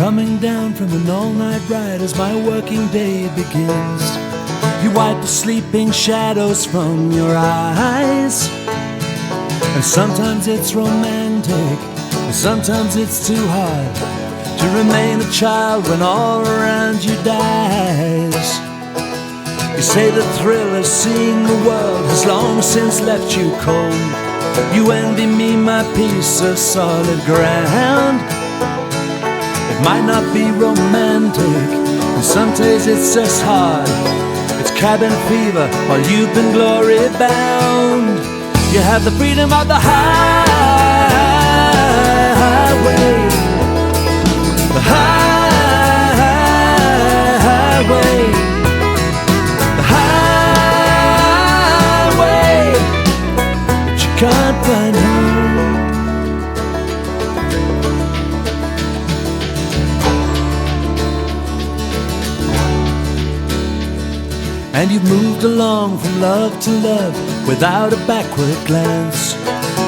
coming down from an all-night ride as my working day begins. You wipe the sleeping shadows from your eyes, and sometimes it's romantic, and sometimes it's too hard to remain a child when all around you dies. You say the thrill of seeing the world has long since left you cold. You envy me my piece of solid ground. It might not be romantic, and some days it's just hard. It's cabin fever while you've been glory bound. You have the freedom of the highway, the highway, the highway, but you can't find home. And you've moved along from love to love without a backward glance,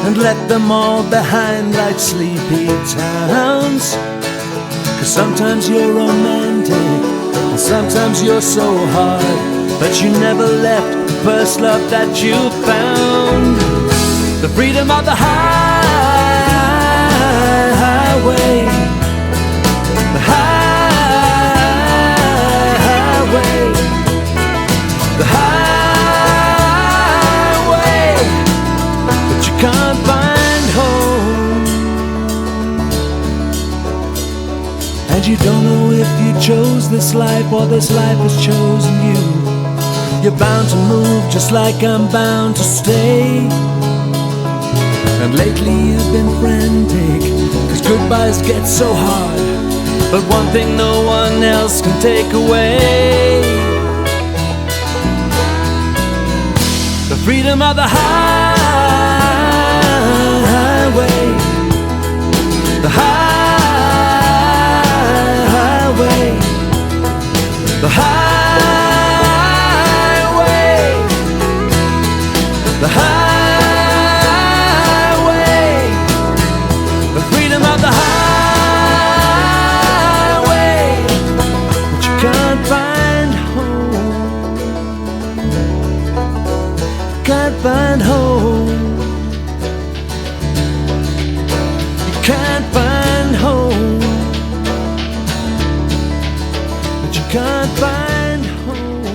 and left them all behind like sleepy towns. 'Cause sometimes you're romantic, and sometimes you're so hard, but you never left the first love that you found. The freedom of the highway, the highway, the highway, but you can't find home. And you don't know if you chose this life or this life has chosen you. You're bound to move just like I'm bound to stay. And lately you've been frantic, 'cause goodbyes get so hard, but one thing no one else can take away: the freedom of the highway, the highway, the highway, the highway, the freedom of the highway, but you can't find home. Can't find home. You can't find home, but you can't find home.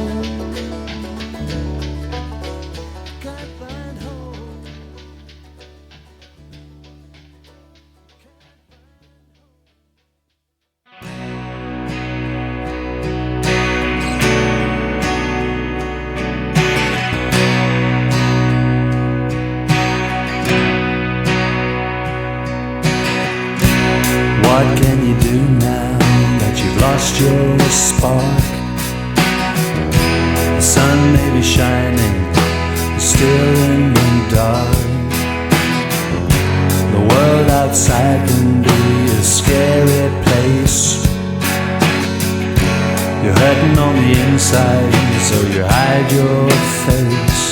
Can't find home. What can you do now that you've lost your spark? The sun may be shining, you're still in the dark. The world outside can be a scary place. You're hurting on the inside, so you hide your face.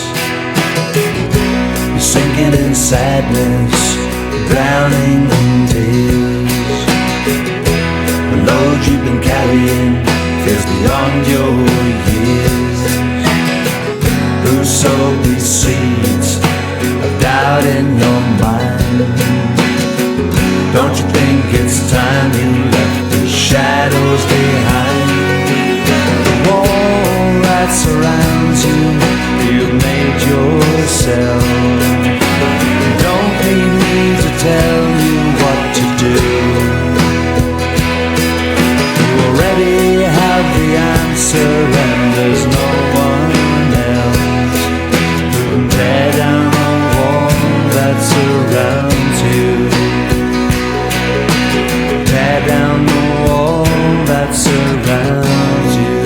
You're sinking in sadness, drowning in tears. The load you've been carrying feels beyond your years. Who sowed these seeds of doubt in your mind? Don't you think it's time you left the shadows behind? The wall that surrounds you, you've made yourself. You don't need me to tell you what to do. You already have the answer, and there's no one else who can tear down the wall that surrounds you. Tear down the wall that surrounds you.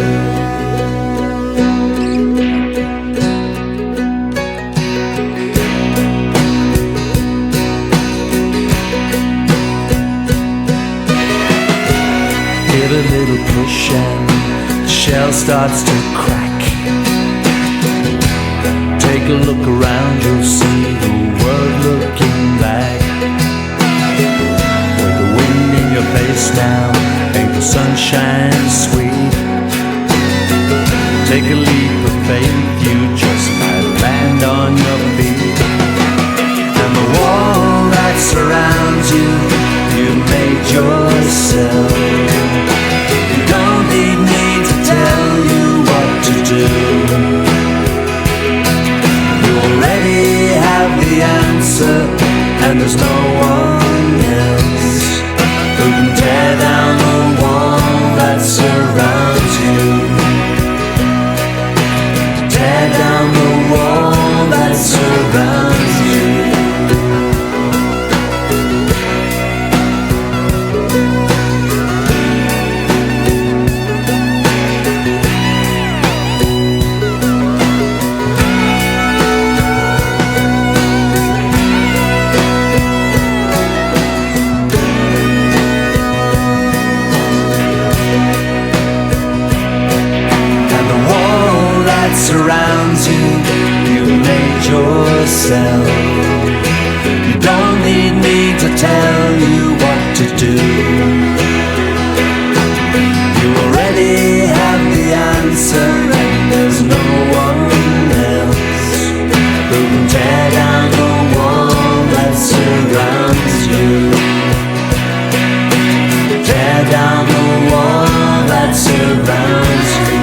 Give a little push and the shell starts to crack. Take a look around, you'll see the world looking back. With the wind in your face now, answer, and there's no one else who can tear down the wall that surrounds you. Tear down the wall that surrounds you. Surrounds you, you made yourself. You don't need me to tell you what to do. You already have the answer, and there's no one else who can tear down the wall that surrounds you. Tear down the wall that surrounds you.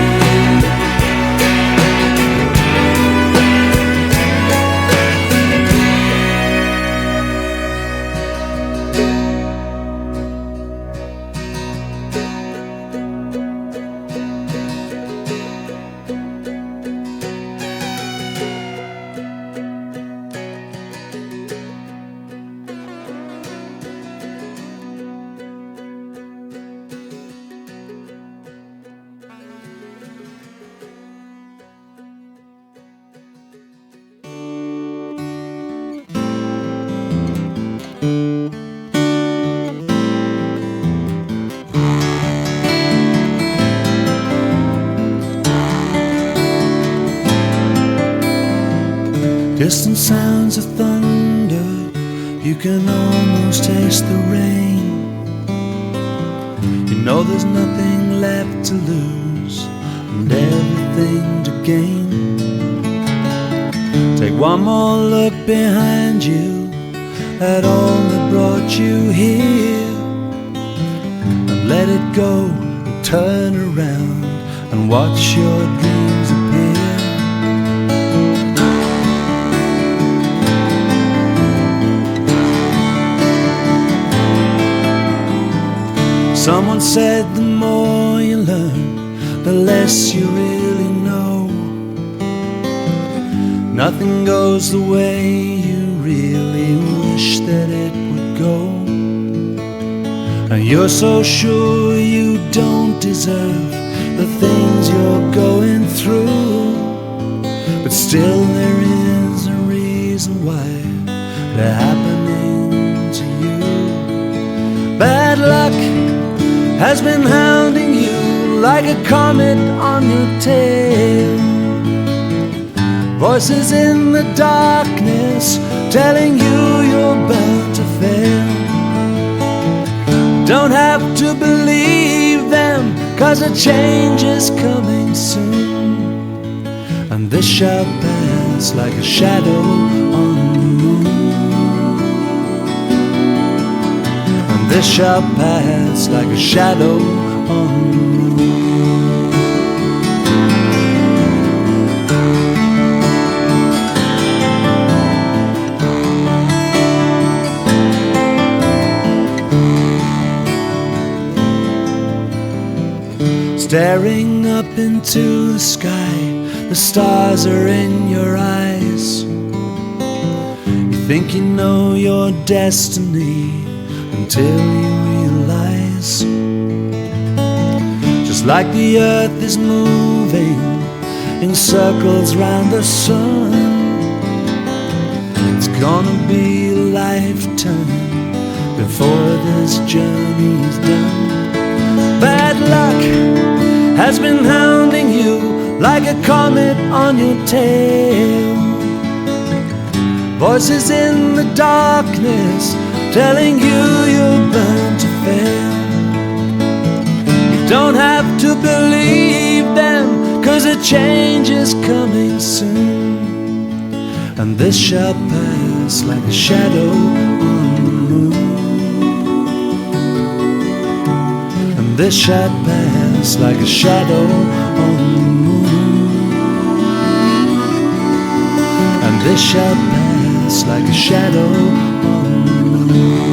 Distant sounds of thunder, you can almost taste the rain. You know there's nothing left to lose and everything to gain. Take one more look behind you at all that brought you here, and let it go, turn around and watch your dreams appear. Someone said the more you learn, the less you really know. Nothing goes the way you really wish that it would go. And you're so sure you don't deserve the things you're going through, but still there is a reason why they're happening to you. Bad luck has been hounding you like a comet on your tail. Voices in the darkness telling you you're bound to fail. Don't have to believe them, 'cause a change is coming soon, and this shall pass like a shadow on the moon. This shall pass like a shadow on the moon. Staring up into the sky, the stars are in your eyes. You think you know your destiny until you realize, just like the earth is moving in circles round the sun, it's gonna be a lifetime before this journey's done. Bad luck has been hounding you like a comet on your tail. Voices in the darkness telling you you're bound to fail. You don't have to believe them, 'cause a change is coming soon, and this shall pass like a shadow on the moon. And this shall pass like a shadow on the moon. And this shall pass dance like a shadow on the moon.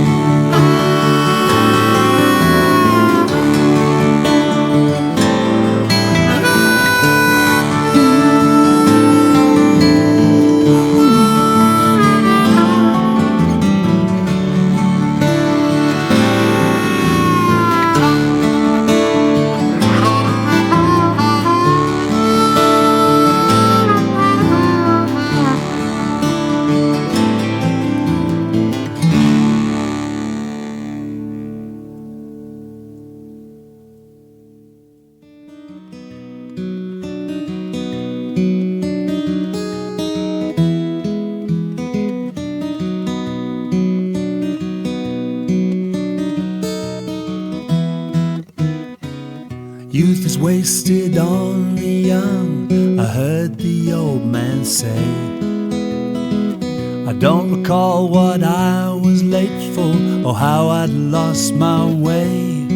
Youth is wasted on the young, I heard the old man say. I don't recall what I was late for or how I'd lost my way.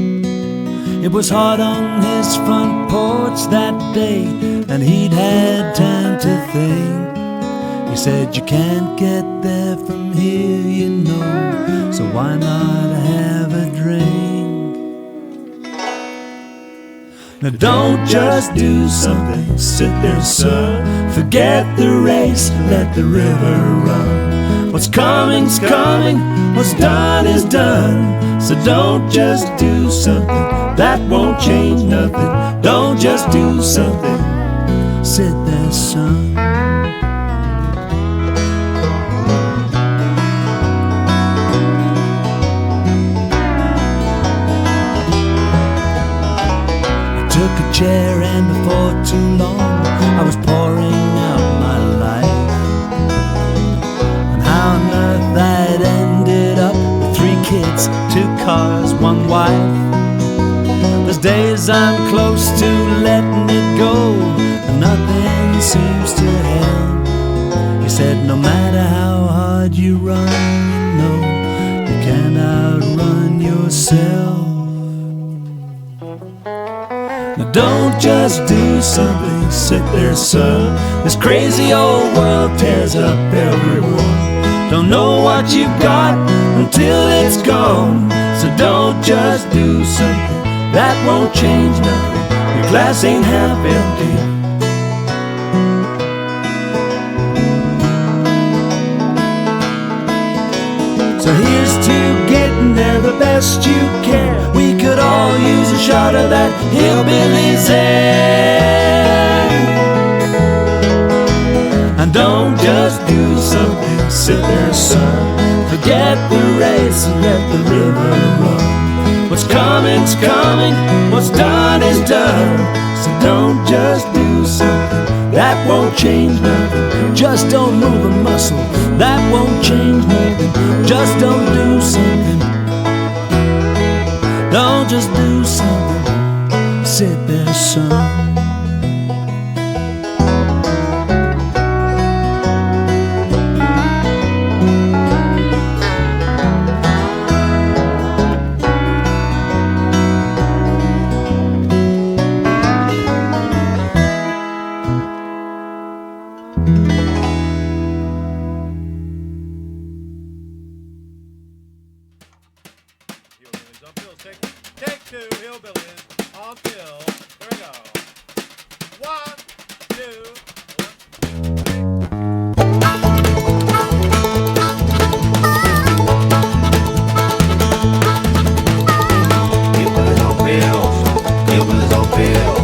It was hard on his front porch that day, and he'd had time to think. He said, you can't get there from here, you know, so why not have a drink? Now don't just do something, sit there, sir. Forget the race, let the river run. What's coming's coming, what's done is done. So don't just do something, that won't change nothing. Don't just do something, sit there, son. Took a chair and before too long I was pouring out my life, and how on earth I'd ended up with 3 kids, 2 cars, 1 wife. There's days I'm close to letting it go, and nothing seems to help. He said, no matter how hard you run, you know you can't outrun yourself. Now don't just do something, sit there, son. This crazy old world tears up everyone. Don't know what you've got until it's gone. So don't just do something, that won't change nothing. Your glass ain't half empty. So here's to getting there the best you can. We could all use a shot of that Hillbilly's air. And don't just do something, sit there, son. Forget the race and let the river run. What's coming's coming, what's done is done. So don't just do something, that won't change nothing. Just don't move a muscle, that won't change nothing. Just don't do something, don't just do something, sit there, son. Hillbillies on pills. Take 2, Hillbillies on pills. Here we go. 1, 2. Hillbillies on pills. Hillbillies on pills.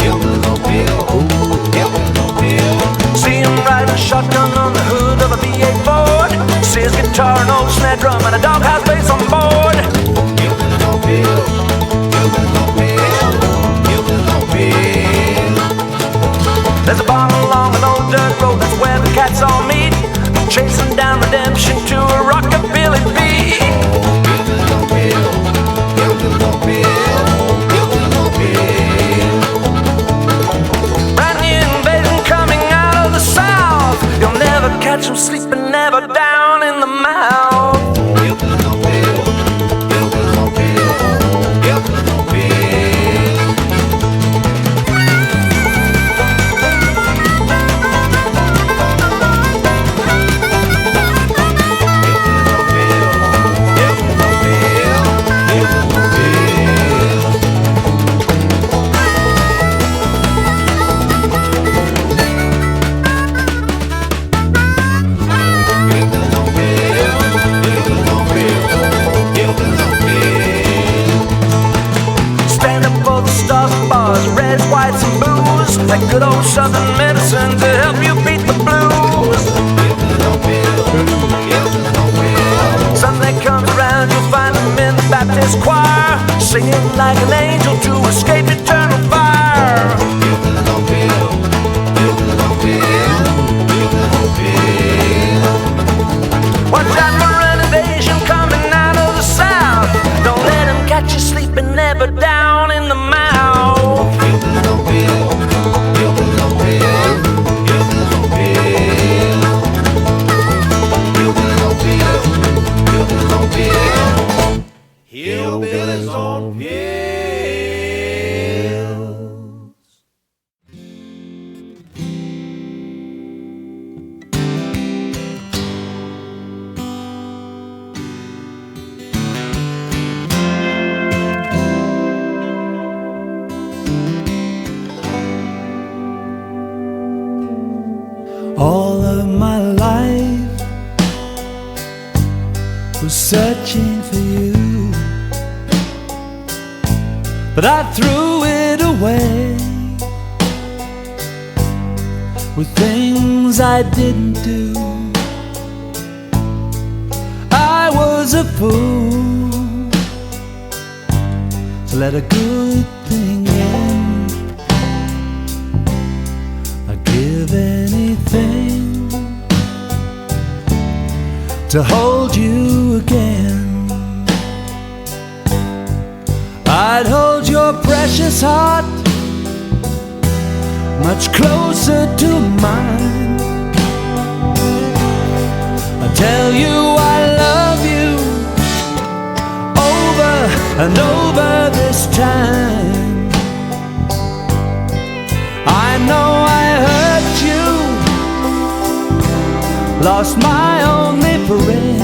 Hillbillies on pills. Hillbillies on pills. See him riding shotgun on the hood of a V8 Ford. See his guitar, an old snare drum, and a doghouse bass on board. Hillbillies on pills. Hillbillies on pills. Hillbillies on pills. There's a barn along an old dirt road, that's where the cats all meet, chasing down redemption to a rockabilly beat. Hillbillies on pills. Hillbillies on pills. Hillbillies on pills. Brand new invasion coming out of the south. You'll never catch him sleeping, never down in the mouth. Hillbillies on pills. Hillbillies on pills. Hillbillies on pills. southern medicine to help you beat the blues. Hillbillies on pills. Hillbillies on pills. Sunday comes around, you'll find them in the Baptist choir, singing like an angel to escape eternal fire. Hillbillies on pills. Hillbillies on pills. Hillbillies on pills. Watch out for an invasion coming out of the south. Don't let them catch you sleeping, never down in the mouth. Hillbillies on pills. Hillbillies on pills. Hillbillies on pills. Hillbillies on pills. Hillbillies on pills. Hillbillies on pills. All of my life was searching for you, but I threw it away with things I didn't do. I was a fool to let a good thing end. I'd give anything to hold you again. I'd hold your precious heart much closer to mine. I tell you I love you over and over this time. I know I hurt you, lost my only friend.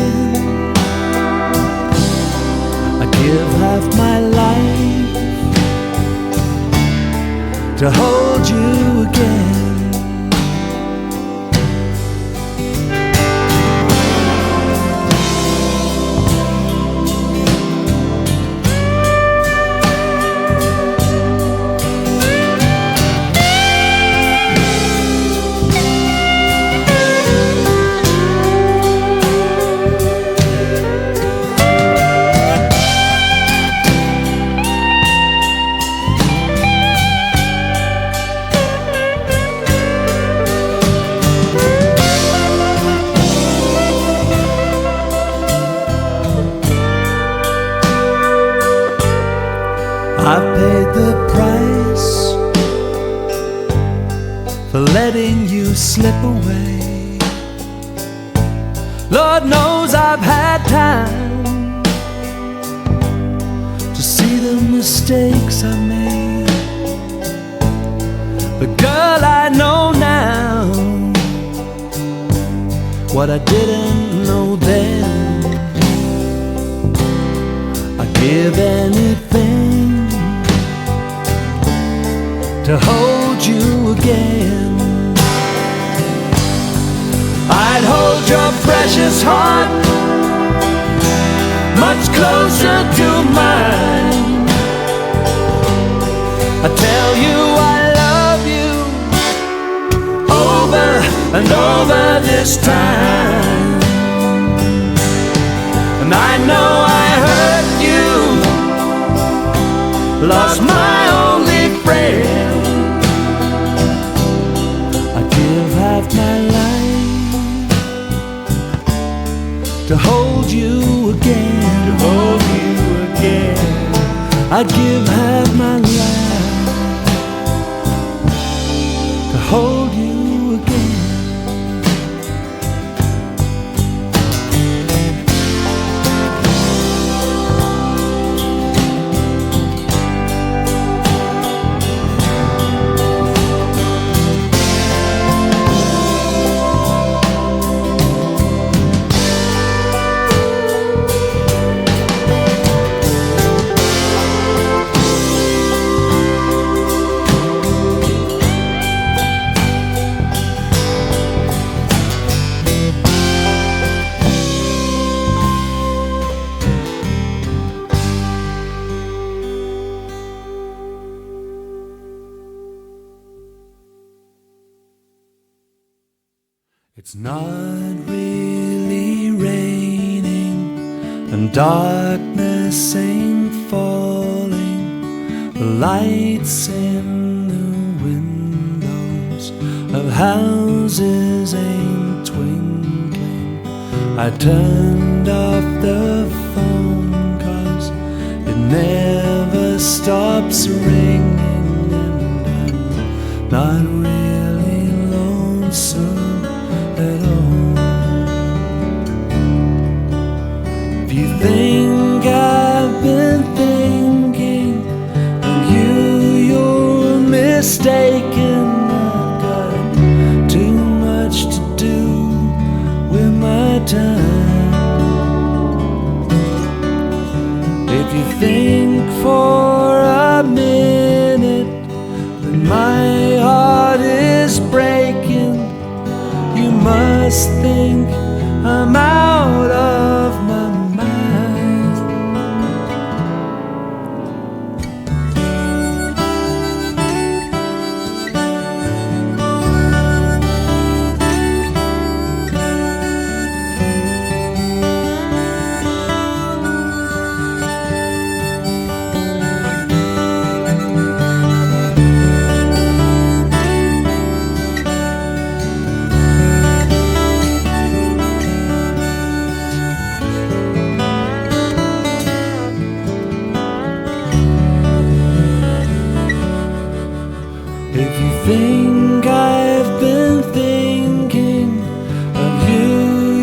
I give half my life to hold you again. I've paid the price for letting you slip away. Lord knows I've had time to see the mistakes I made. But girl, I know now what I didn't know then. I'd give anything to hold you again. I'd hold your precious heart much closer to mine. I tell you I love you over and over this time. And I know I hurt you, lost my only friend. I'd give half my life to hold you again. To hold you again. I'd give half my life to hold you again. It's not really raining, and darkness ain't falling. The lights in the windows of houses ain't twinkling. I turned off the phone 'cause it never stops ringing, and I'm not really lonesome at all. If you think I've been thinking of you, you're mistaken. I've got too much to do with my time. If you think for a minute that my heart is breaking, you must think I'm out of my mind. If you think I've been thinking of you,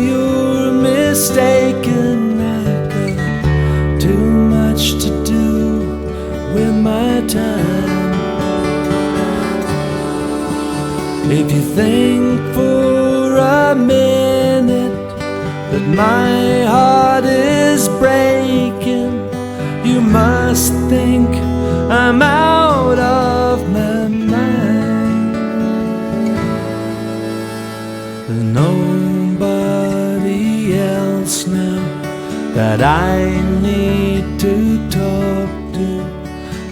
you're mistaken. I've got too much to do with my time. If you think for a minute that my heart is breaking, you must think I'm out of my mind. There's nobody else now that I need to talk to.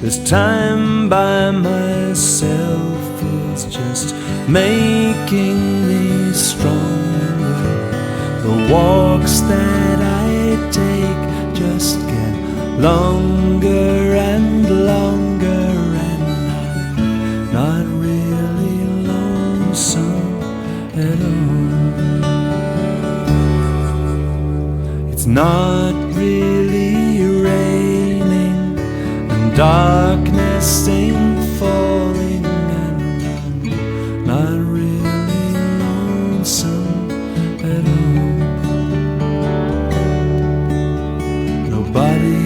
This time by myself is just making me stronger. The walks that I take just get longer and longer, and I'm not really lonesome at all. It's not really raining, and darkness ain't falling, and I'm not really lonesome at all. Nobody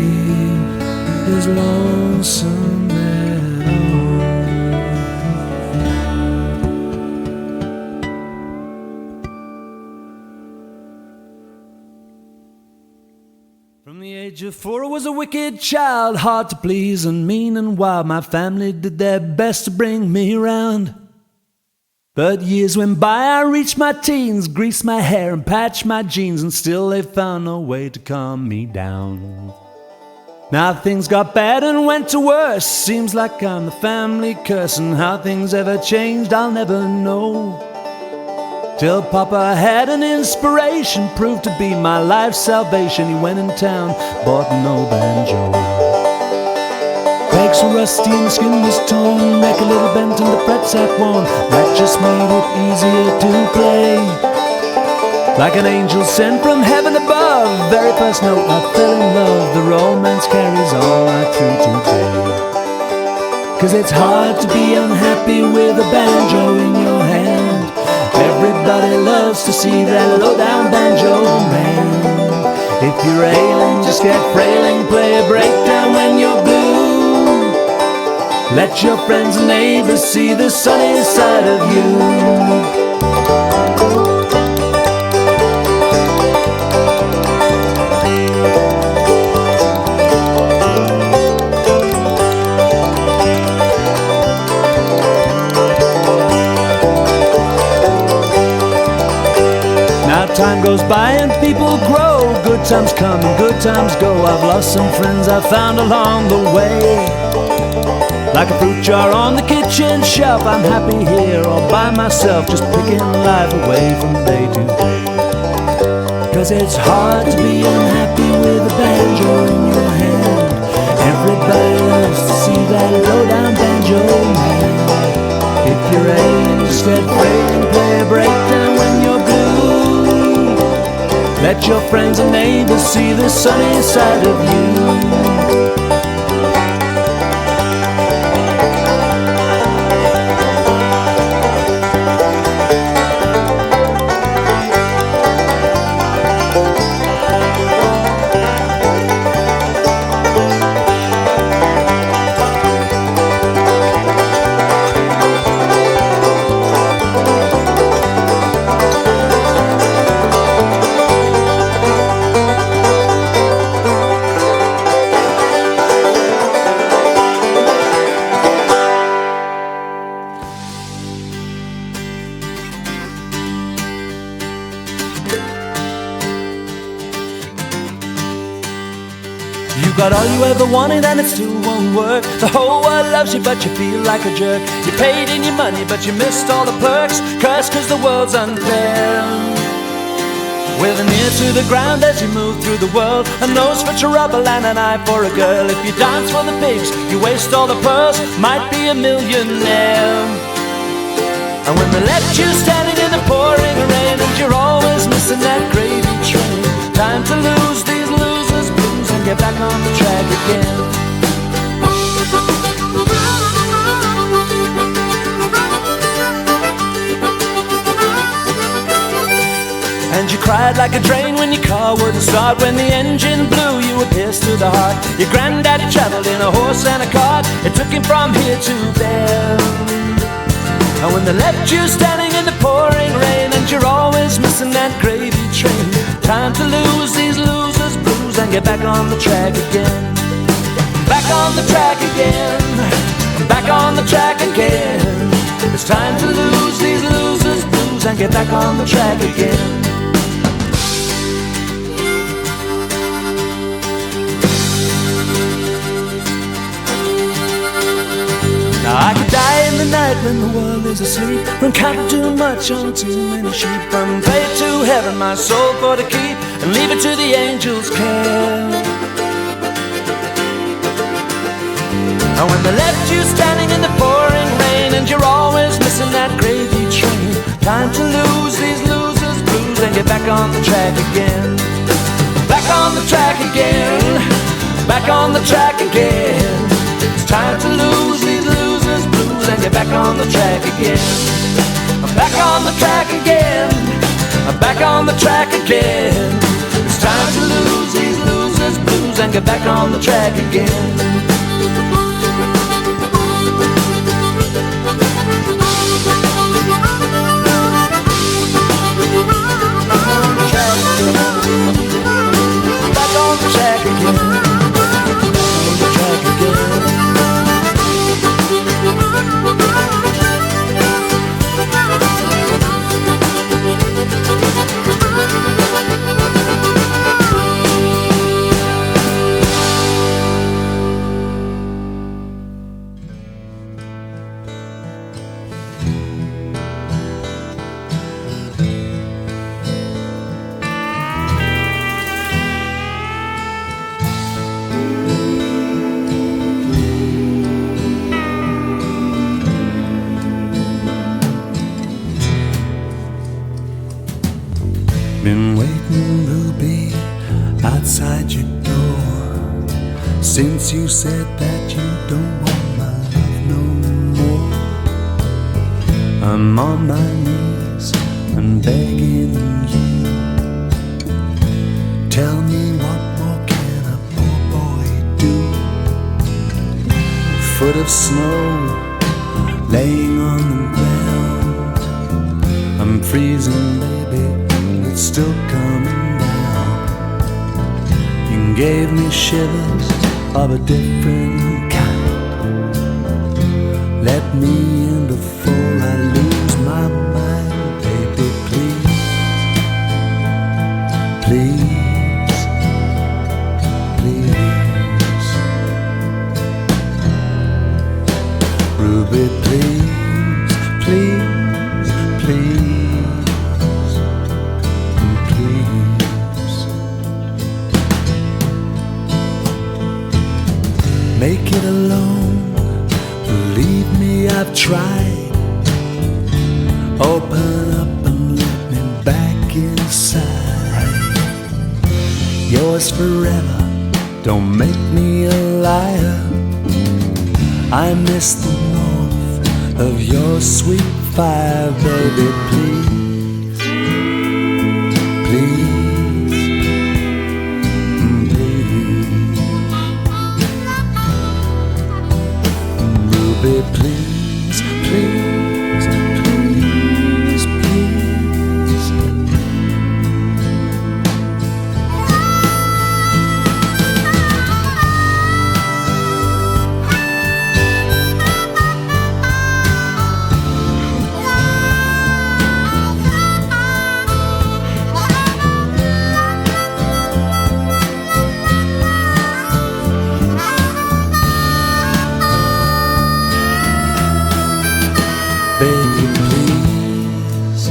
is lonesome at all. From the age of 4 I was a wicked child, hard to please and mean and wild. My family did their best to bring me around, but years went by, I reached my teens, greased my hair and patched my jeans, and still they found no way to calm me down. Now things got bad and went to worse. Seems like I'm the family curse, and how things ever changed I'll never know. Till Papa had an inspiration, proved to be my life's salvation. He went in town, bought an old banjo. Pegs were rusty and the skin was torn, neck a little bent and the frets half worn. That just made it easier to play. Like an angel sent from heaven above, very first note I fell in love. The romance carries on right through today. 'Cause it's hard to be unhappy with a banjo in your hand. Everybody loves to see that low-down banjo man. If you're ailing, just get frailing, play a breakdown when you're blue. Let your friends and neighbors see the sunny side of you. Time goes by and people grow. Good times come and good times go. I've lost some friends I found along the way. Like a fruit jar on the kitchen shelf, I'm happy here all by myself, just picking life away from day to day. 'Cause it's hard to be unhappy with a banjo in your hand. Everybody loves to see that low-down banjo man. If you're aged and afraid and play a breakdown when you're blue, let your friends and neighbors see the sunny side of you. Got all you ever wanted and it still won't work. The whole world loves you but you feel like a jerk. You paid in your money but you missed all the perks. Cursed 'cause the world's unfair. With an ear to the ground as you move through the world, a nose for trouble and an eye for a girl. If you dance for the pigs, you waste all the pearls, might be a millionaire. And when they left you standing in the pouring rain, and you're always missing that gravy train, time to lose these losers blues and get back on the track again. And you cried like a drain when your car wouldn't start. When the engine blew, you were pierced to the heart. Your granddaddy traveled in a horse and a cart. It took him from here to there. And when they left you standing in the pouring rain, and you're always missing that gravy train, time to lose these losers blues and get back on the track again. Back on the track again. Back on the track again. It's time to lose these losers blues and get back on the track again. Now I could die in the night when the world is asleep, from counting too much on too many sheep, from fate to heaven my soul for to keep, and leave it to the angels' care. And when they left you standing in the pouring rain, and you're always missing that gravy train, time to lose these losers blues and get back on the track again. Back on the track again. Back on the track again. It's time to lose these losers blues and get back on the track again. I'm back on the track again. I'm back on the track again. It's time to lose these losers blues and get back on the track again. Back on the track again. On the track again. Been waiting, Ruby, outside your door, since you said that you don't want my love no more. I'm on my knees and begging you, tell me what more can a poor boy do? A foot of snow laying on the ground, I'm freezing, baby, it's still coming down. You gave me shivers of a different kind. Let me in before I lose my mind, baby, please. Please, please. make it alone. Believe me, I've tried. Open up and let me back inside. Yours forever, don't make me a liar. I miss the warmth of your sweet fire, baby, please, please, please. Ruby, please, please, please, please. Baby, please,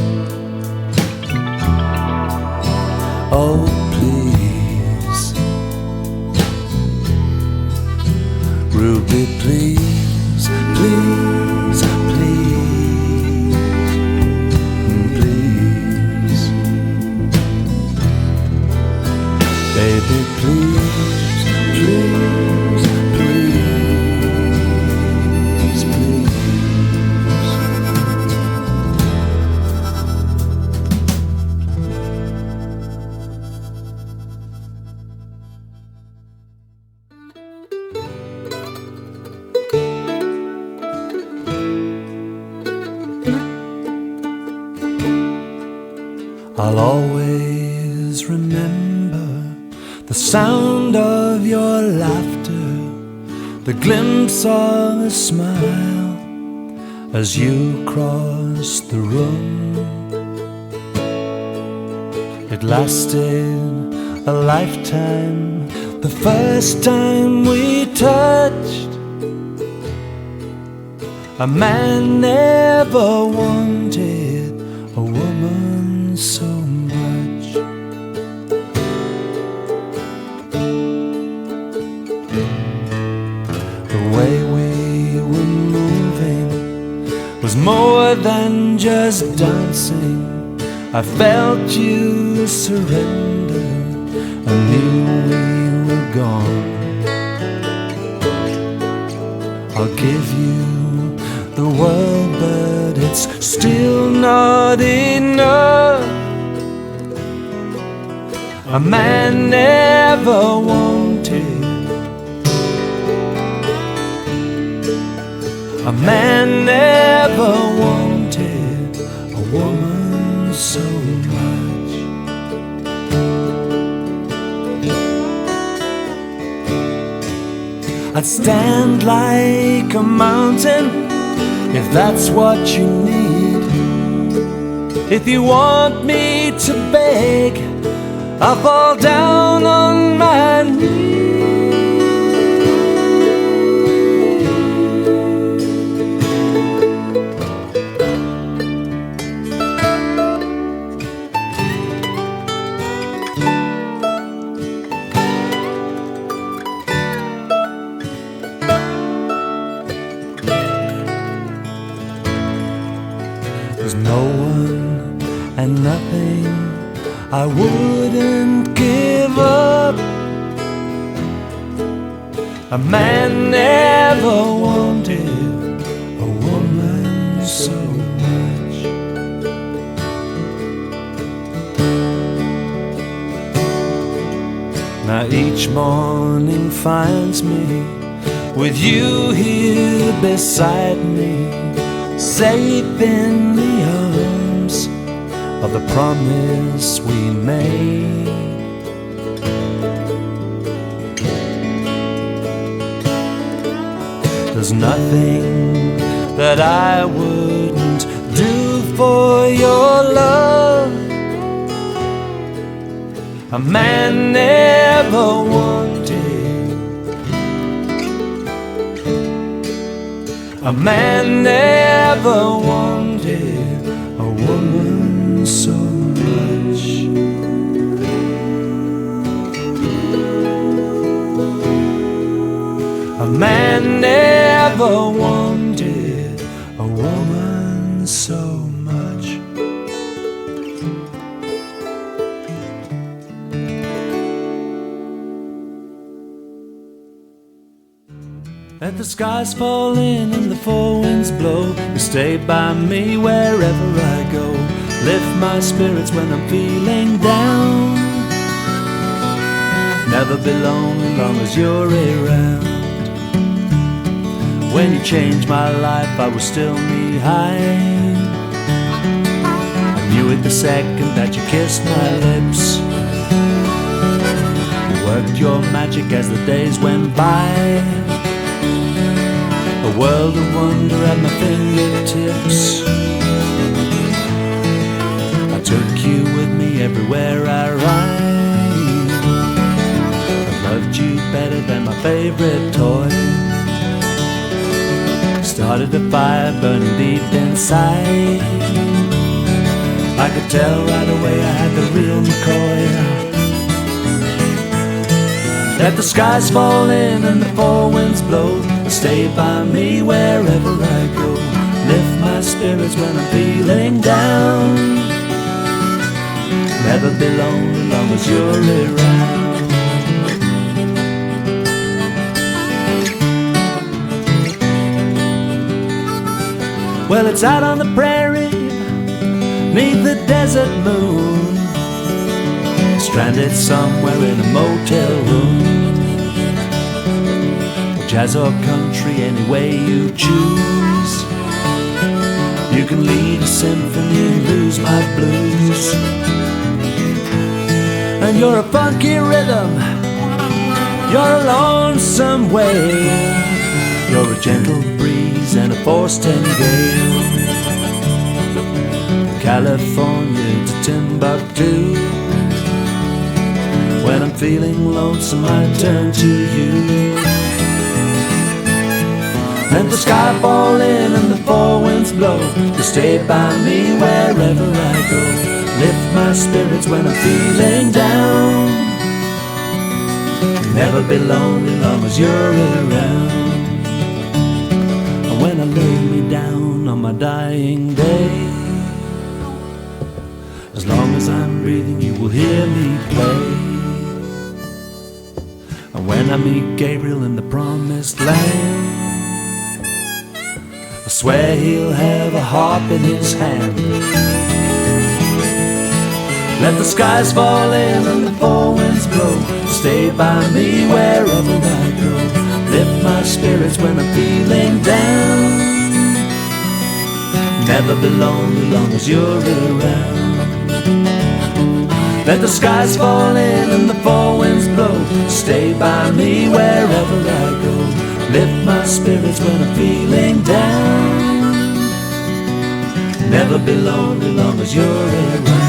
oh please, Ruby, please, please, please, please, baby, please, please, please, please. I'll always remember the sound of your laughter, the glimpse of a smile as you crossed the room. It lasted a lifetime, the first time we touched. A man never wanted a woman so much. The way we were moving was more than just dancing. I felt you surrender, I knew we were gone. I'll give you the world, but it's still not enough. A man never wanted, a man never wanted a woman so much. I'd stand like a mountain if that's what you need. If you want me to beg, I'll fall down on my knees. There's no one and nothing I wouldn't give up. A man never wanted a woman so much. Now each morning finds me with you here beside me, safe in the arms of the promise we made. There's nothing that I wouldn't do for your love. A man never wanted, a man never wanted a woman so much. A man never wanted a woman so much. Let the skies fall in and the four winds blow. You stay by me wherever I go. Lift my spirits when I'm feeling down. Never be lonely long as you're around. When you changed my life, I was still knee-high. I knew it the second that you kissed my lips. You worked your magic as the days went by. A world of wonder at my fingertips. I took you with me everywhere I ride. I loved you better than my favorite toy. Started a fire burning deep inside. I could tell right away I had the real McCoy. Let the skies fall in and the four winds blow. Stay by me wherever I go. Lift my spirits when I'm feeling down. Never be lonely long as you're around. Well, it's out on the prairie, neath the desert moon, stranded somewhere in a motel room. Jazz or country, any way you choose. You can lead a symphony and lose my blues. And you're a funky rhythm, you're a lonesome way. You're a gentle breeze and a forced-in gale. California to Timbuktu. When I'm feeling lonesome, I turn to you. Let the sky fall in and the four winds blow. You stay by me wherever I go. Lift my spirits when I'm feeling down. Never be lonely long as you're around. And when I lay me down on my dying day, as long as I'm breathing you will hear me play. And when I meet Gabriel in the promised land, I swear he'll have a harp in his hand. Let the skies fall in and the four winds blow. Stay by me wherever I go. Lift my spirits when I'm feeling down. Never be lonely long as you're around. Let the skies fall in and the four winds blow. Stay by me wherever I go. Lift my spirits when I'm feeling down. Never be lonely long as you're around.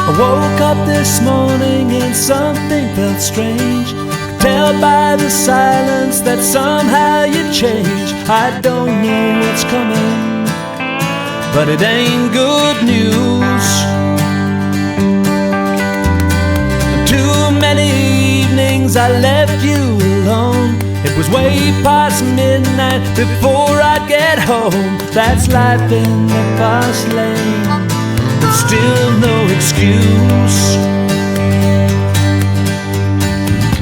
I woke up this morning and something felt strange. Could tell by the silence that somehow you changed. I don't know what's coming, but it ain't good news. Too many evenings I left you alone. It was way past midnight before I'd get home. That's life in the fast lane, but still no excuse.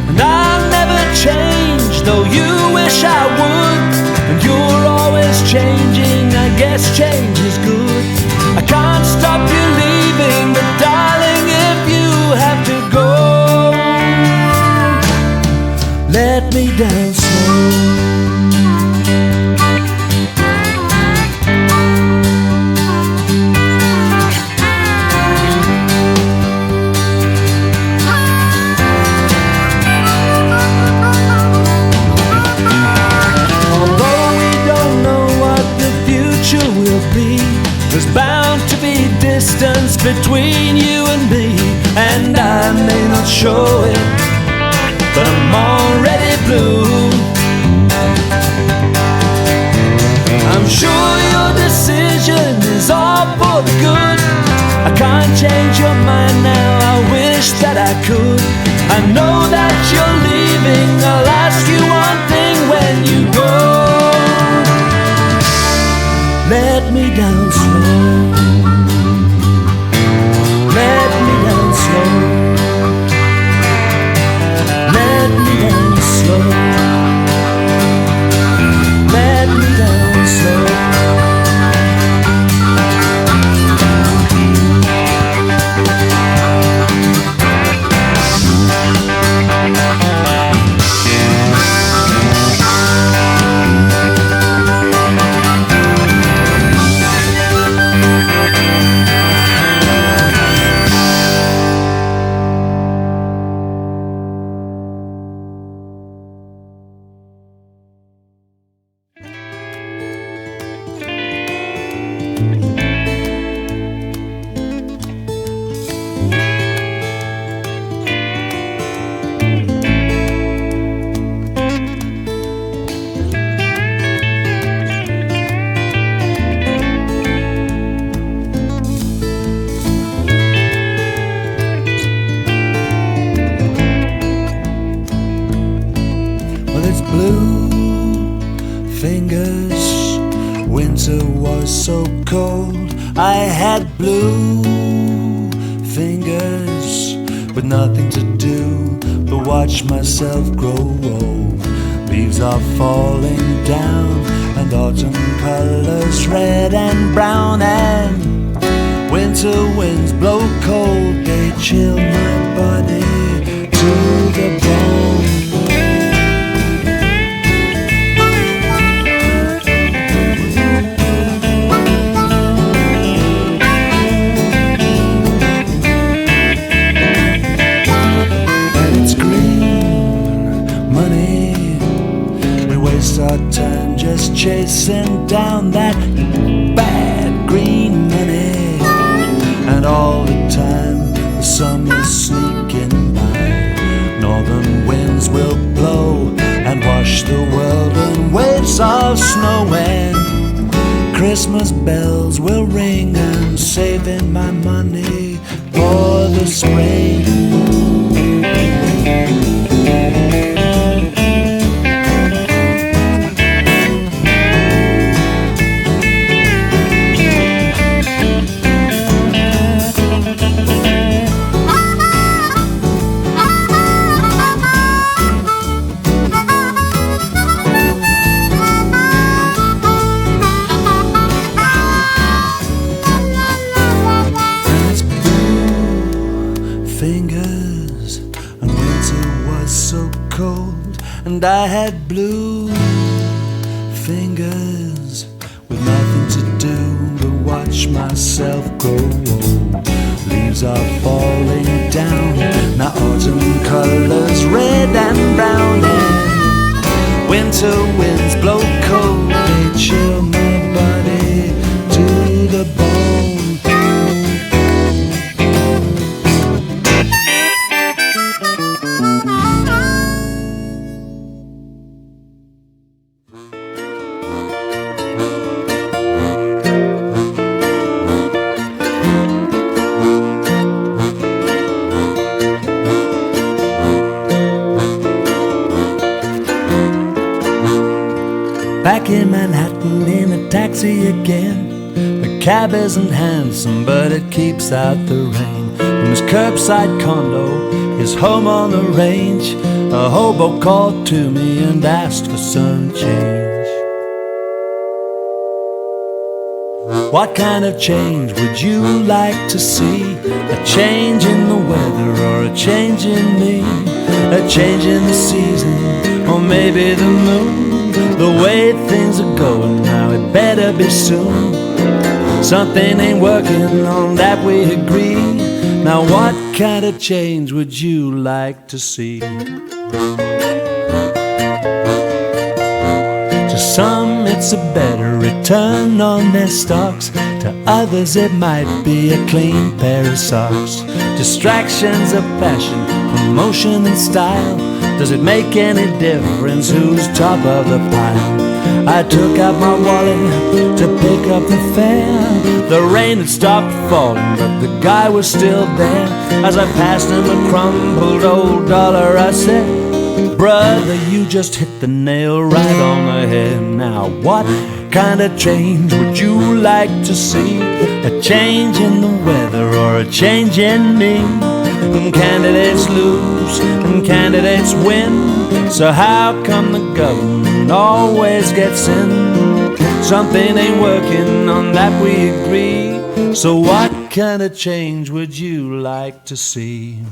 And I'll never change, though you wish I would. And you're always changing, I guess change is good. I can't stop you leaving, but darling, if you have to go, let me down slow. not show it, but I'm already blue. I'm sure your decision is all for the good. I can't change your mind now, I wish that I could. I know that you're leaving, I'll ask you one thing when you go. Let me down slow. Let me down slow. Let me down slow. Let me down slow. Winter was so cold, I had blue fingers with nothing to do but watch myself grow old. Leaves are falling down and autumn colors red and brown, and winter winds blow cold, they chill my body to the bone. Our time just chasing down that bad green money, and all the time the summer's sneaking by. Northern winds will blow and wash the world in waves of snow, and Christmas bells will ring. I'm saving my money for the spring. And I had blue fingers with nothing to do but watch myself grow old. Leaves are falling down, now autumn colors red and brown, and winter winds blow cold, they chill my body to the bone. Back in Manhattan in a taxi again. The cab isn't handsome, but it keeps out the rain. From his curbside condo, his home on the range, a hobo called to me and asked for some change. What kind of change would you like to see? A change in the weather or a change in me? A change in the season or maybe the moon? The way things are going now, it better be soon. Something ain't working, on that we agree. Now what kind of change would you like to see? To some it's a better return on their stocks, to others it might be a clean pair of socks. Distractions of passion from promotion and style? Does it make any difference who's top of the pile? I took out my wallet to pick up the fare. The rain had stopped falling, but the guy was still there. As I passed him a crumpled old dollar, I said, brother, you just hit the nail right on the head. Now what kind of change would you like to see? A change in the weather or a change in me? Candidates lose and candidates win, so how come the government always gets in? Something ain't working, on that we agree. So what kind of change would you like to see?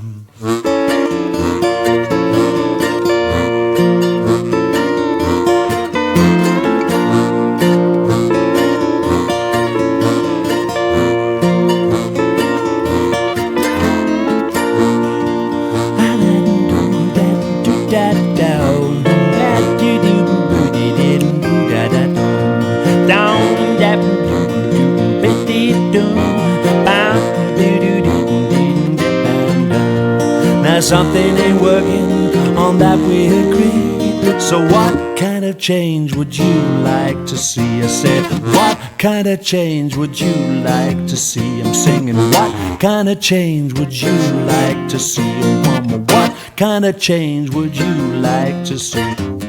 Something ain't working, on that we agree. So what kind of change would you like to see? I said, what kind of change would you like to see? I'm singing, what kind of change would you like to see? Mama, what kind of change would you like to see?